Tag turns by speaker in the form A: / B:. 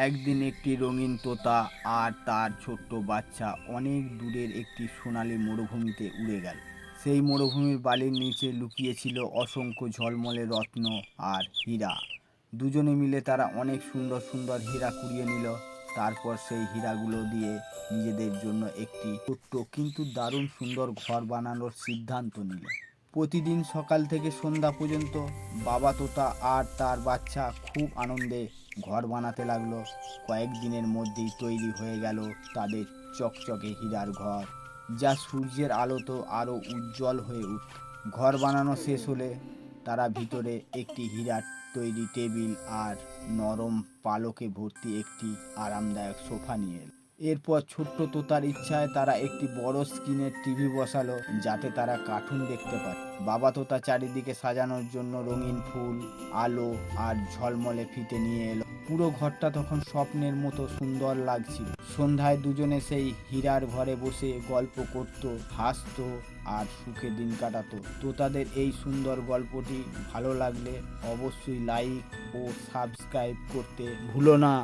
A: একদিন একটি রঙিন তোতা আর তার ছোট্ট বাচ্চা অনেক দূরের একটি সোনালী মরুভূমিতে উড়ে গেল। সেই মরুভূমির বালির নিচে লুকিয়েছিল অসংখ্য ঝলমলে রত্ন আর হীরা। দুজনে মিলে তারা অনেক সুন্দর সুন্দর হীরা কুড়িয়ে নিল। তারপর সেই হীরাগুলো দিয়ে নিজেদের জন্য একটি ছোট্ট কিন্তু দারুণ সুন্দর ঘর বানানোর সিদ্ধান্ত নিল। প্রতিদিন সকাল থেকে সন্ধ্যা পর্যন্ত বাবা তোতা আর তার বাচ্চা খুব আনন্দে ঘর বানাতে লাগলো। কয়েকদিনের মধ্যেই তৈরি হয়ে গেল তাদের চকচকে হীরার ঘর, যা সূর্যের আলোতেও আরও উজ্জ্বল হয়ে উঠত। ঘর বানানো শেষ হলে তারা ভিতরে একটি হীরার তৈরি টেবিল আর নরম পালকে ভর্তি একটি আরামদায়ক সোফা নিয়ে এলো। এরপর ছোট্ট তোতার ইচ্ছায় তারা একটি বড় স্ক্রিনের টিভি বসালো, যাতে তারা কার্টুন দেখতে পায়। বাবা তোতা চারিদিকে সাজানোর জন্য রঙিন ফুল, আলো আর ঝলমলে ফিতে নিয়ে এলো। পুরো ঘরটা তখন স্বপ্নের মতো সুন্দর লাগছিল। সন্ধ্যায় দুজনে সেই হীরার ঘরে বসে গল্প করত, হাসতো আর সুখে দিন কাটাতো। তোতাদের এই সুন্দর গল্পটি ভালো লাগলে অবশ্যই লাইক ও সাবস্ক্রাইব করতে ভুলো না।